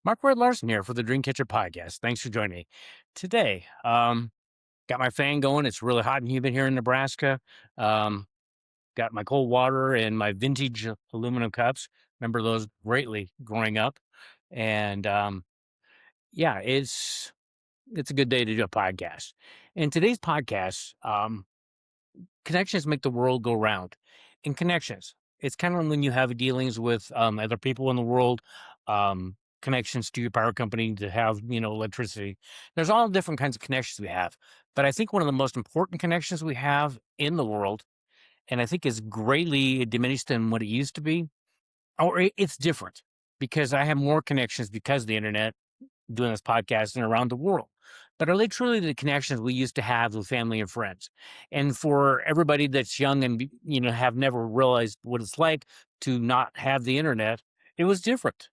Rudd Larsen here for the Dreamcatcher podcast. Thanks for joining me today. Got my fan going. It's really hot and humid here in Nebraska. Um, got my cold water and my vintage aluminum cups. Remember those greatly growing up. And yeah, it's a good day to do a podcast. And today's podcast, connections make the world go round. In connections, it's kind of when you have dealings with other people in the world, connections to your power company to have, electricity. There's all different kinds of connections we have. But I think one of the most important connections we have in the world, and I think is greatly diminished than what it used to be, or it's different because I have more connections because of the internet doing this podcast and around the world. But are they truly the connections we used to have with family and friends? And for everybody that's young and have never realized what it's like to not have the internet, it was different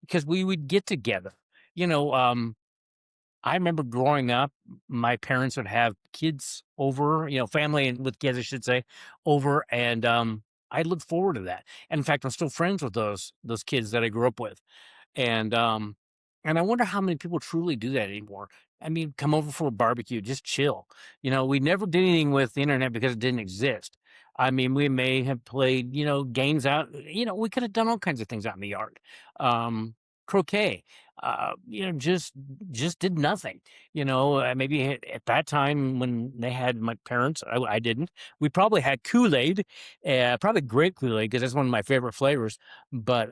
because we would get together. You know, um, I remember growing up, my parents would have kids over, family and with kids, I should say, over, and I look forward to that. And in fact, I'm still friends with those kids that I grew up with and and I wonder how many people truly do that anymore. I mean, come over for a barbecue, just chill. We never did anything with the internet because it didn't exist. I mean, we may have played, games out. We could have done all kinds of things out in the yard. Croquet. Just did nothing. Maybe at that time when they had my parents, I didn't. We probably had Kool Aid, probably grape Kool Aid because that's one of my favorite flavors. But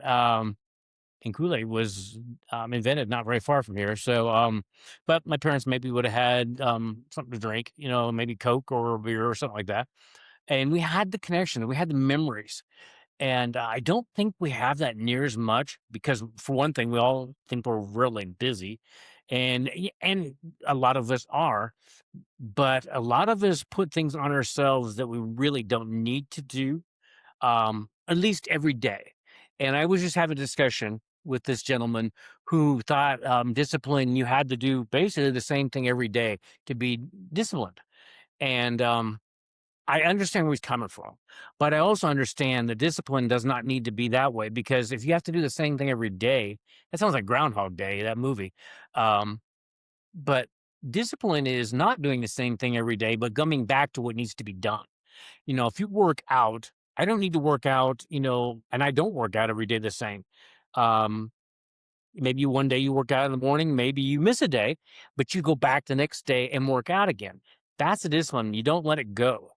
and Kool-Aid was, invented not very far from here. So, but my parents maybe would have had, something to drink, maybe Coke or beer or something like that. And we had the connection, we had the memories. And I don't think we have that near as much because, for one thing, we all think we're really busy, and a lot of us are, but a lot of us put things on ourselves that we really don't need to do, at least every day. And I was just having a discussion with this gentleman who thought discipline, you had to do basically the same thing every day to be disciplined. And I understand where he's coming from, but I also understand the discipline does not need to be that way because if you have to do the same thing every day, that sounds like Groundhog Day, that movie. Um, but discipline is not doing the same thing every day, but coming back to what needs to be done. If you work out, I don't need to work out, and I don't work out every day the same. Um, Maybe one day you work out in the morning, maybe you miss a day, but you go back the next day and work out again. That's the discipline. You don't let it go.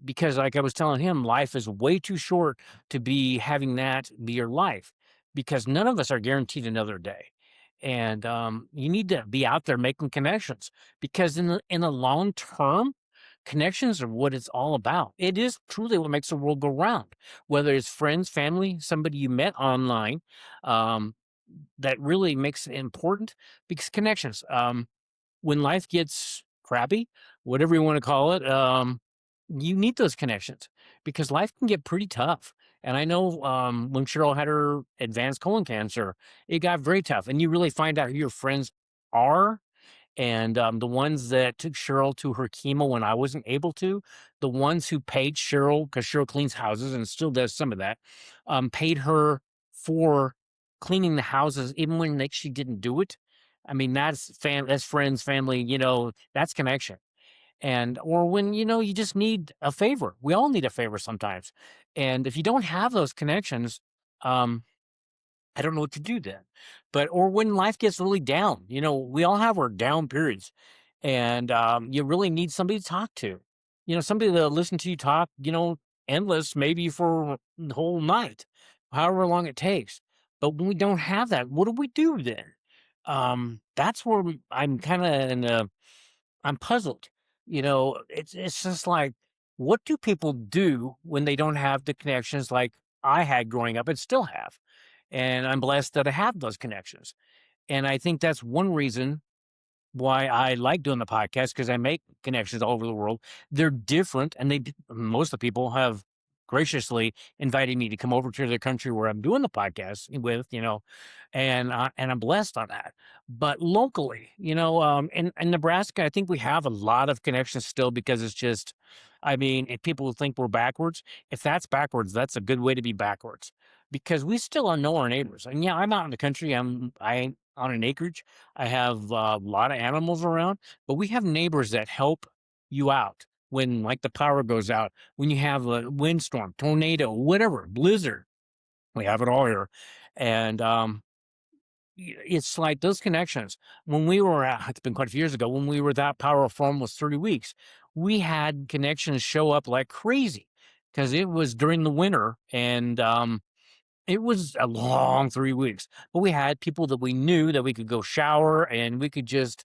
Because like I was telling him, life is way too short to be having that be your life because none of us are guaranteed another day. And you need to be out there making connections because in the long term, connections are what it's all about. It is truly what makes the world go round, whether it's friends, family, somebody you met online. Um, that really makes it important because connections. When life gets crappy, whatever you want to call it, you need those connections because life can get pretty tough. And I know when Cheryl had her advanced colon cancer, it got very tough. And you really find out who your friends are and the ones that took Cheryl to her chemo when I wasn't able to, the ones who paid Cheryl, because Cheryl cleans houses and still does some of that, paid her for cleaning the houses even when she didn't do it. I mean, that's friends, family, that's connection. And or when you just need a favor. We all need a favor sometimes. And if you don't have those connections, um, I don't know what to do then. But or when life gets really down, we all have our down periods, and you really need somebody to talk to. Somebody to listen to you talk. Endless, maybe for the whole night, however long it takes. But when we don't have that, what do we do then? That's where I'm kind of in a I'm puzzled. It's just like, what do people do when they don't have the connections like I had growing up and still have? And I'm blessed that I have those connections. And I think that's one reason why I like doing the podcast because I make connections all over the world. They're different, and most of the people have graciously invited me to come over to their country where I'm doing the podcast with, and I'm blessed on that. But locally, in Nebraska, I think we have a lot of connections still because it's just, I mean, if people think we're backwards, if that's backwards, that's a good way to be backwards. because we still don't know our neighbors. And yeah, I'm out in the country. I on an acreage. I have a lot of animals around, but we have neighbors that help you out when like the power goes out, when you have a windstorm, tornado, whatever, blizzard. We have it all here. And it's like those connections. When we were at, it's been quite a few years ago, when we were that power for almost 30 weeks, we had connections show up like crazy because it was during the winter. And it was a long 3 weeks, but we had people that we knew that we could go shower and we could just,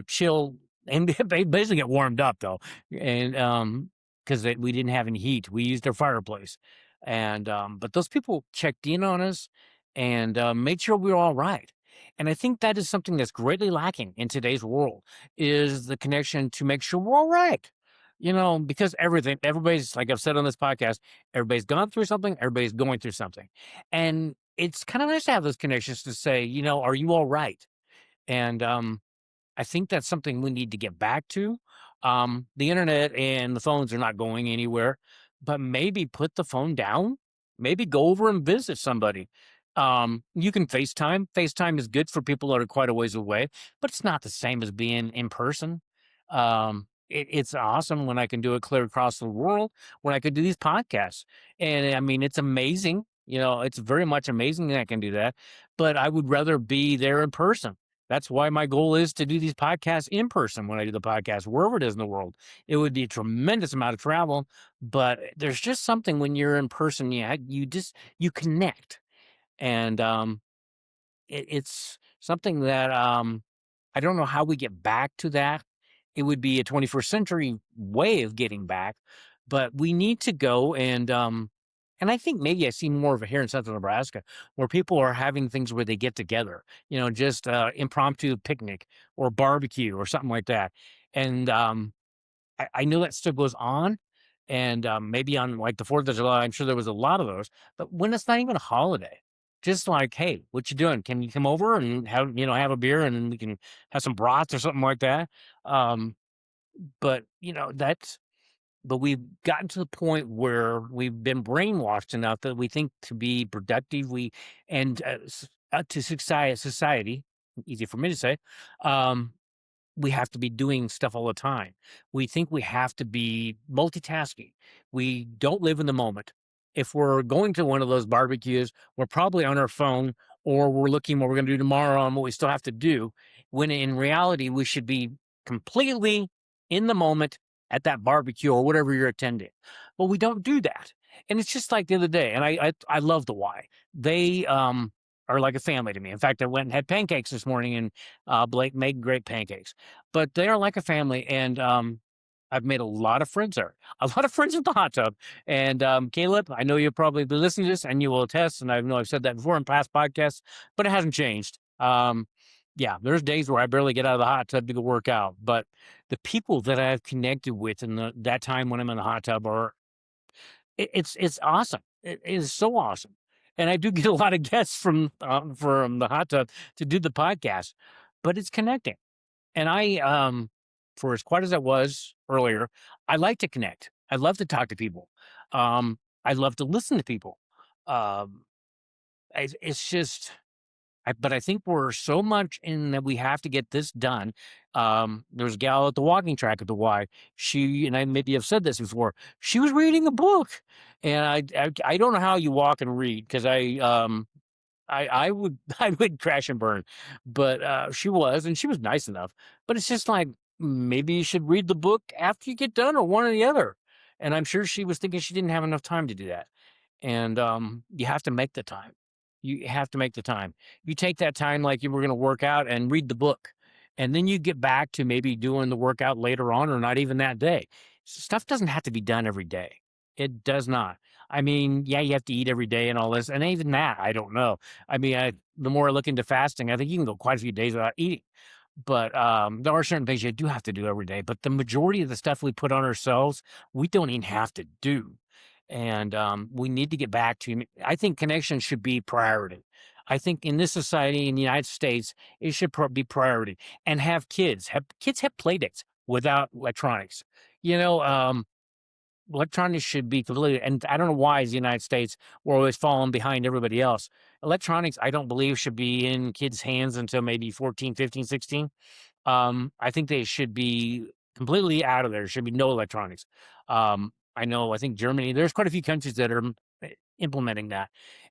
chill and basically get warmed up though. And, because we didn't have any heat. We used our fireplace. And, but those people checked in on us and, made sure we were all right. And I think that is something that's greatly lacking in today's world is the connection to make sure we're all right. Because everybody's like I've said on this podcast, everybody's gone through something, everybody's going through something. And it's kind of nice to have those connections to say, are you all right? And I think that's something we need to get back to. The internet and the phones are not going anywhere, but maybe put the phone down, maybe go over and visit somebody. You can FaceTime. FaceTime is good for people that are quite a ways away, but it's not the same as being in person. It's awesome when I can do it clear across the world, when I could do these podcasts. And I mean, it's amazing. It's very much amazing that I can do that, but I would rather be there in person. That's why my goal is to do these podcasts in person when I do the podcast, wherever it is in the world. It would be a tremendous amount of travel, but there's just something when you're in person, yeah, you connect. And it's something that I don't know how we get back to that. It would be a 21st century way of getting back, but we need to go and I think maybe I see more of it here in Central Nebraska where people are having things where they get together, just impromptu picnic or barbecue or something like that. And I know that still goes on. And maybe on like the 4th of July, I'm sure there was a lot of those. But when it's not even a holiday, just like, hey, what you doing? Can you come over and have a beer and we can have some brats or something like that? Um, but but we've gotten to the point where we've been brainwashed enough that we think to be productive, and to society, easy for me to say, um, we have to be doing stuff all the time. We think we have to be multitasking. We don't live in the moment. If we're going to one of those barbecues, we're probably on our phone or we're looking what we're going to do tomorrow and what we still have to do. When in reality, we should be completely in the moment at that barbecue or whatever you're attending. But we don't do that. And it's just like the other day, and I love the why. They are like a family to me. In fact, I went and had pancakes this morning, and Blake made great pancakes. But they are like a family, and I've made a lot of friends there, a lot of friends at the hot tub. And Caleb, I know you'll probably be listening to this, and you will attest. And I know I've said that before in past podcasts, but it hasn't changed. Yeah, there's days where I barely get out of the hot tub to go work out, but the people that I've connected with in that time when I'm in the hot tub are it's awesome. It is so awesome. And I do get a lot of guests from the hot tub to do the podcast, but it's connecting. And for as quiet as I was earlier, I like to connect. I love to talk to people. I love to listen to people. Um, it's just but I think we're so much in that we have to get this done. There's a gal at the walking track at the Y. She and I maybe have said this before. She was reading a book, and I don't know how you walk and read because I would I would crash and burn, but she was and she was nice enough. But it's just like maybe you should read the book after you get done, or one or the other. And I'm sure she was thinking she didn't have enough time to do that. And you have to make the time. You have to make the time. You take that time like you were going to work out and read the book. And then you get back to maybe doing the workout later on or not even that day. Stuff doesn't have to be done every day. It does not. I mean, yeah, you have to eat every day and all this. And even that, I don't know. I mean, the more I look into fasting, I think you can go quite a few days without eating. But there are certain things you do have to do every day. But the majority of the stuff we put on ourselves, we don't even have to do. And we need to get back to, I think connection should be priority. I think in this society in the United States, it should be priority. And have kids have play dates without electronics. You know, electronics should be completely, and I don't know why as the United States, we're always falling behind everybody else. Electronics, I don't believe should be in kids' hands until maybe 14, 15, 16. I think they should be completely out of there. There should be no electronics. I think Germany, there's quite a few countries that are implementing that.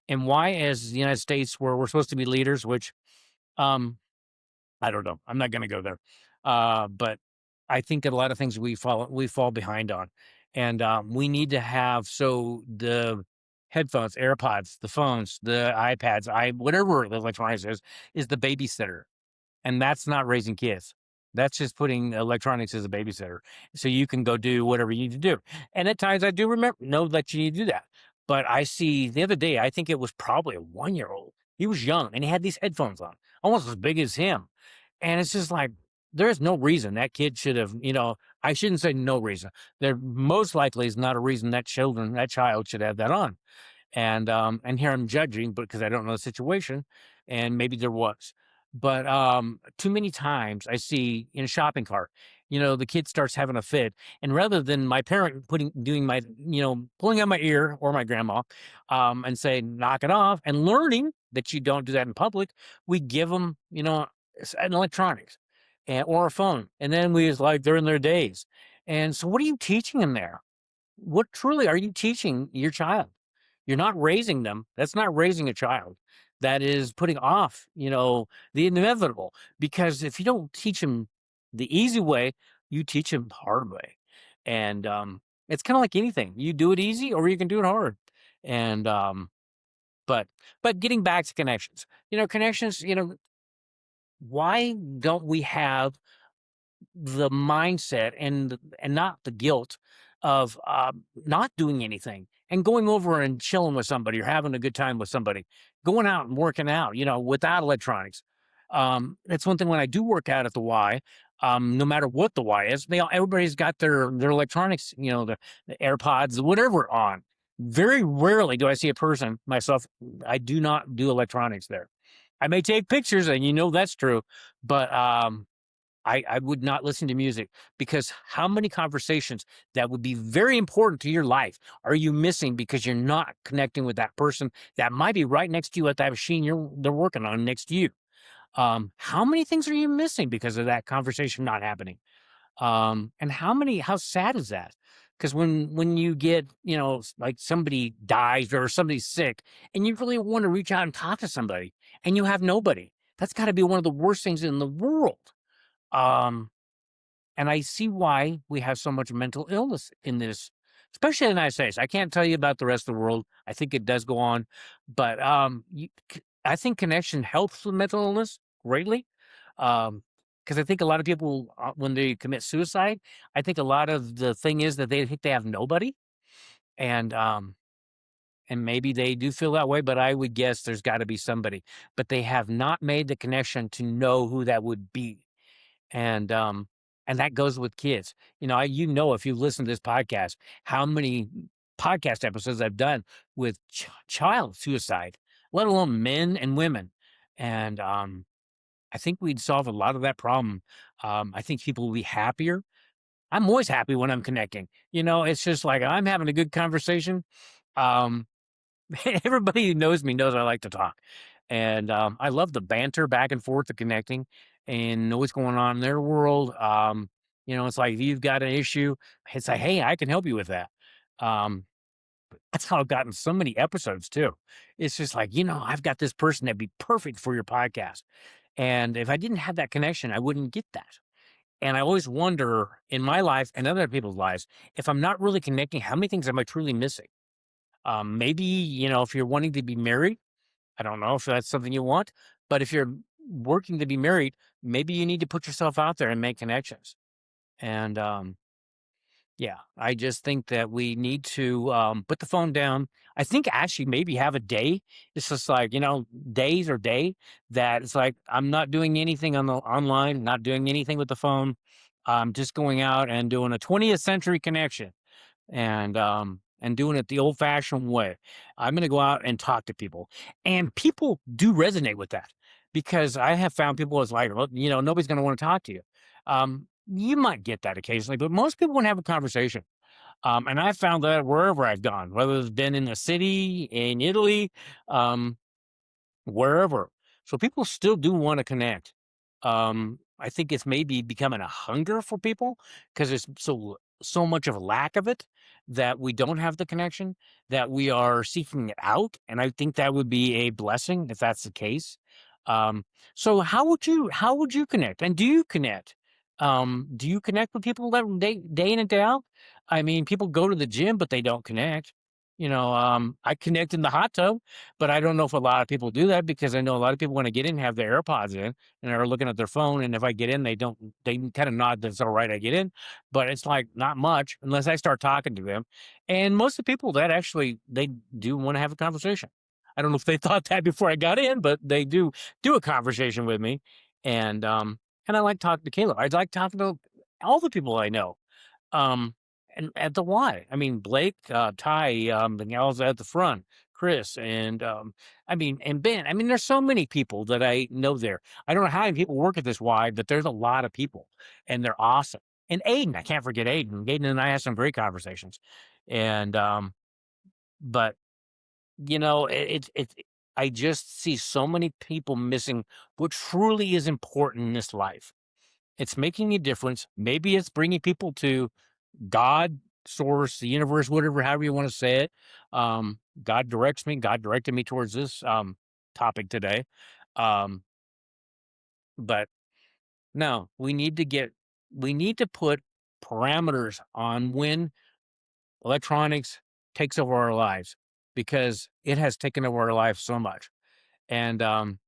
And why, as the United States, where we're supposed to be leaders, which um, I don't know. I'm not going to go there. But I think a lot of things we fall behind on, and we need to have so the headphones, AirPods, the phones, the iPads, whatever the electronics is the babysitter. And that's not raising kids. That's just putting electronics as a babysitter. So you can go do whatever you need to do. And at times I do know that you need to do that. But I see the other day, I think it was probably a 1 year old. He was young and he had these headphones on, almost as big as him. And it's just like, there's no reason that kid should have, I shouldn't say no reason. There most likely is not a reason that child should have that on. And here I'm judging, but because I don't know the situation, and maybe there was. But too many times I see in a shopping cart, the kid starts having a fit, and rather than my parent pulling out my ear or my grandma, and saying knock it off, and learning that you don't do that in public, we give them, an electronics, or a phone, and then we just like they're in their days. And so, what are you teaching them there? What truly are you teaching your child? You're not raising them. That's not raising a child. That is putting off, the inevitable. Because if you don't teach them the easy way, you teach them the hard way. And it's kind of like anything. You do it easy or you can do it hard. And but getting back to connections, connections, why don't we have the mindset and not the guilt of not doing anything and going over and chilling with somebody or having a good time with somebody, going out and working out, without electronics. That's one thing when I do work out at the Y. No matter what the Y is, everybody's got their electronics, the AirPods, whatever on. Very rarely do I see a person myself. I do not do electronics there. I may take pictures, and that's true, but I would not listen to music, because how many conversations that would be very important to your life are you missing because you're not connecting with that person that might be right next to you at that machine they're working on next to you? How many things are you missing because of that conversation not happening? And how sad is that? Because when you get, like somebody dies or somebody's sick and you really want to reach out and talk to somebody and you have nobody, that's got to be one of the worst things in the world. Um, and I see why we have so much mental illness in this, especially in the United States. I can't tell you about the rest of the world. I think it does go on, but I think connection helps with mental illness greatly. Because I think a lot of people, when they commit suicide, I think a lot of the thing is that they think they have nobody, and maybe they do feel that way. But I would guess there's got to be somebody, but they have not made the connection to know who that would be. And that goes with kids. If you listen to this podcast, how many podcast episodes I've done with child suicide, let alone men and women. And I think we'd solve a lot of that problem. I think people will be happier. I'm always happy when I'm connecting. It's just like I'm having a good conversation. Um, Everybody who knows me knows I like to talk. And I love the banter back and forth, the connecting, and know what's going on in their world. It's like if you've got an issue, it's like, hey, I can help you with that. Um, that's how I've gotten so many episodes too. It's just like, I've got this person that'd be perfect for your podcast. And if I didn't have that connection, I wouldn't get that. And I always wonder in my life and other people's lives, if I'm not really connecting, how many things am I truly missing? Maybe, if you're wanting to be married, I don't know if that's something you want, but if you're working to be married, maybe you need to put yourself out there and make connections. And yeah, I just think that we need to put the phone down. I think actually maybe have a day. It's just like, days or day that it's like, I'm not doing anything on the online, not doing anything with the phone. I'm just going out and doing a 20th century connection, and doing it the old fashioned way. I'm going to go out and talk to people, and people do resonate with that, because I have found people as like, well, nobody's going to want to talk to you. You might get that occasionally, but most people want to have a conversation. And I found that wherever I've gone, whether it's been in the city, in Italy, um, wherever. So people still do want to connect. I think it's maybe becoming a hunger for people because there's so much of a lack of it that we don't have the connection, that we are seeking it out. And I think that would be a blessing if that's the case. Um, so how would you connect? And do you connect? Do you connect with people that day in and day out? I mean, people go to the gym, but they don't connect. I connect in the hot tub, but I don't know if a lot of people do that because I know a lot of people when I get in have their AirPods in and are looking at their phone. And if I get in, they kind of nod that it's all right. I get in, but it's like not much unless I start talking to them. And most of the people that actually they do want to have a conversation. I don't know if they thought that before I got in, but they do a conversation with me. And I like talking to Caleb. I like talking to all the people I know. Um, and at the Y. I mean, Blake, Ty, the gals at the front, Chris, and Ben. I mean, there's so many people that I know there. I don't know how many people work at this Y, but there's a lot of people, and they're awesome. And Aiden, I can't forget Aiden. Aiden and I have some great conversations, and but I just see so many people missing what truly is important in this life. It's making a difference. Maybe it's bringing people to God, source, the universe, whatever, however you want to say it. God directs me. God directed me towards this topic today. Um, but no, we need to put parameters on when electronics takes over our lives because it has taken over our lives so much. And I'm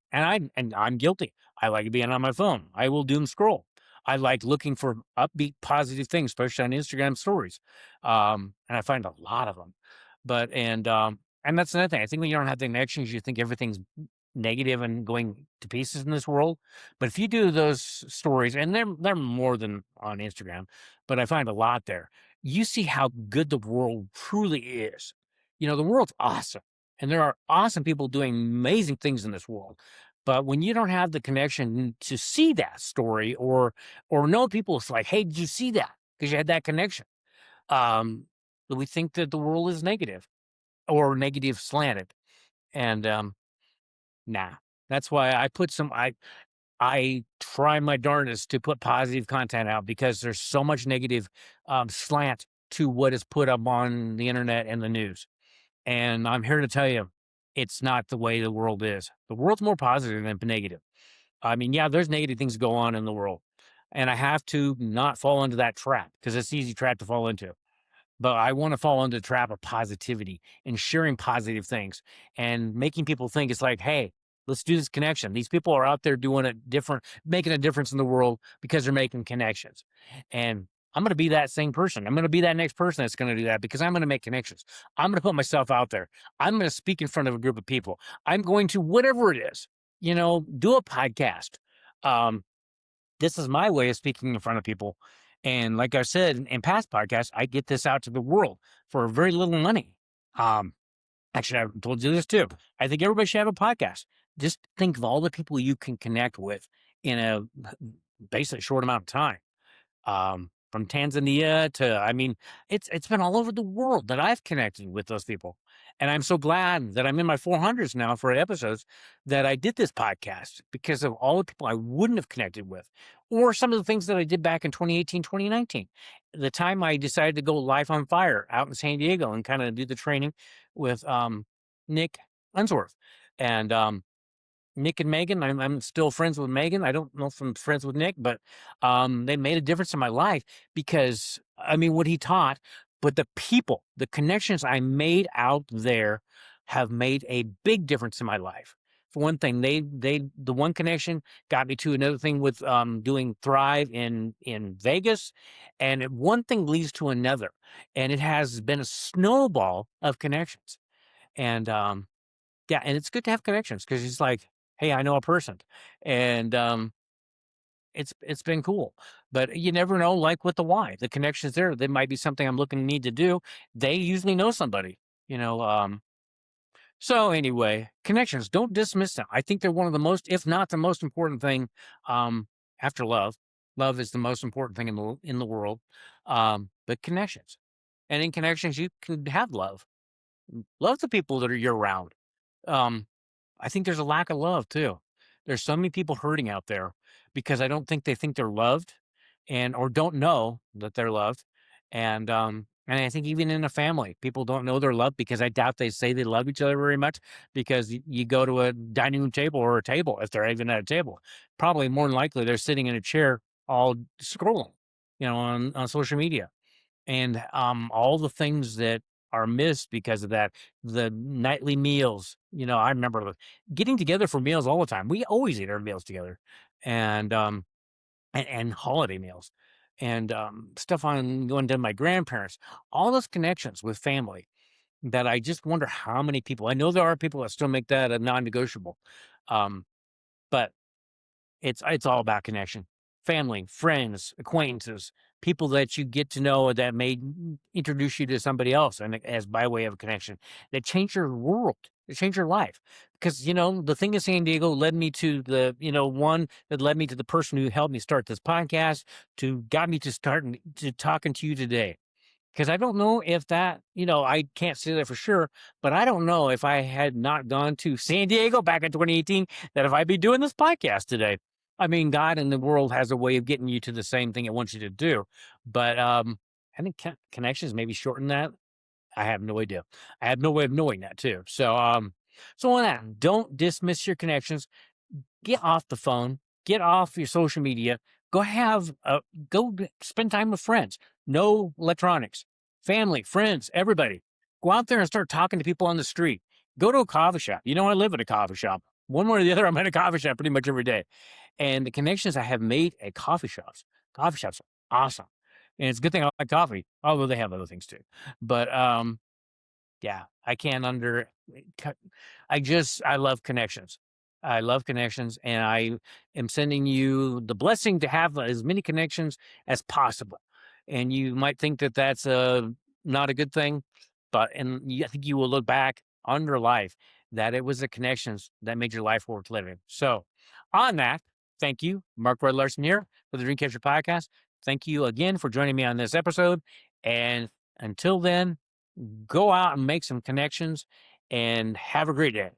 guilty. I like being on my phone. I will doom scroll. I like looking for upbeat, positive things, especially on Instagram stories. And I find a lot of them. And that's another thing. I think when you don't have the connections, you think everything's negative and going to pieces in this world. But if you do those stories, and they're more than on Instagram, but I find a lot there. You see how good the world truly is. The world's awesome. And there are awesome people doing amazing things in this world. But when you don't have the connection to see that story or know people, it's like, hey, did you see that? Because you had that connection. Um, we think that the world is negative or negative slanted. And nah. That's why I try my darndest to put positive content out because there's so much negative slant to what is put up on the internet and the news. And I'm here to tell you, it's not the way the world is. The world's more positive than negative. I mean, yeah, there's negative things go on in the world. And I have to not fall into that trap because it's an easy trap to fall into. But I want to fall into the trap of positivity and sharing positive things and making people think it's like, hey, let's do this connection. These people are out there doing it different, making a difference in the world because they're making connections. And I'm going to be that same person. I'm going to be that next person that's going to do that because I'm going to make connections. I'm going to put myself out there. I'm going to speak in front of a group of people. I'm going to, whatever it is, do a podcast. Um, this is my way of speaking in front of people. And like I said in past podcasts, I get this out to the world for very little money. Um, Actually, I've told you this too. I think everybody should have a podcast. Just think of all the people you can connect with in a basically short amount of time. From Tanzania to, I mean, it's been all over the world that I've connected with those people. And I'm so glad that I'm in my 400s now for episodes that I did this podcast because of all the people I wouldn't have connected with, or some of the things that I did back in 2018, 2019. The time I decided to go live on fire out in San Diego and kind of do the training with Nick Unsworth. And Nick and Megan, I'm still friends with Megan. I don't know if I'm friends with Nick, but they made a difference in my life because I mean what he taught, but the people, the connections I made out there have made a big difference in my life. For one thing, the one connection got me to another thing with doing Thrive in Vegas, and one thing leads to another, and it has been a snowball of connections. And yeah, and it's good to have connections because it's like, hey, I know a person, and it's been cool. But you never know, like with the why, the connections there. There might be something I'm looking need to do. They usually know somebody, you know. So anyway, connections. Don't dismiss them. I think they're one of the most, if not the most important thing, um, after love. Love is the most important thing in the world. But connections. And in connections, you can have love. Love the people that are you're around. Um, I think there's a lack of love too. There's so many people hurting out there because I don't think they think they're loved and or don't know that they're loved. And I think even in a family, people don't know they're loved because I doubt they say they love each other very much because you go to a dining room table or a table, if they're even at a table, probably more than likely they're sitting in a chair all scrolling, on social media and all the things that are missed because of that. The nightly meals, I remember getting together for meals all the time. We always eat our meals together, and and holiday meals, and stuff on going to my grandparents. All those connections with family that I just wonder how many people. I know there are people that still make that a non-negotiable, um, but it's all about connection. Family, friends, acquaintances, people that you get to know that may introduce you to somebody else and as by way of connection that change your world, that change your life. Because the thing in San Diego led me to one that led me to the person who helped me start this podcast, to got me to starting to talking to you today. Because I don't know if that, I can't say that for sure, but I don't know if I had not gone to San Diego back in 2018, that if I'd be doing this podcast today. I mean, God and the world has a way of getting you to the same thing it wants you to do. But I think connections maybe shorten that. I have no idea. I have no way of knowing that too. So on that, don't dismiss your connections. Get off the phone, get off your social media, go have spend time with friends. No electronics, family, friends, everybody. Go out there and start talking to people on the street. Go to a coffee shop. I live at a coffee shop. One way or the other, I'm at a coffee shop pretty much every day. And the connections I have made at coffee shops are awesome. And it's a good thing I like coffee, although they have other things too. But yeah, I can't under cut I love connections. I love connections, and I am sending you the blessing to have as many connections as possible. And you might think that that's not a good thing, but I think you will look back on your life that it was the connections that made your life worth living. So, on that, thank you, Mark Rudd Larsen here for the Dreamcatcher podcast. Thank you again for joining me on this episode. And until then, go out and make some connections and have a great day.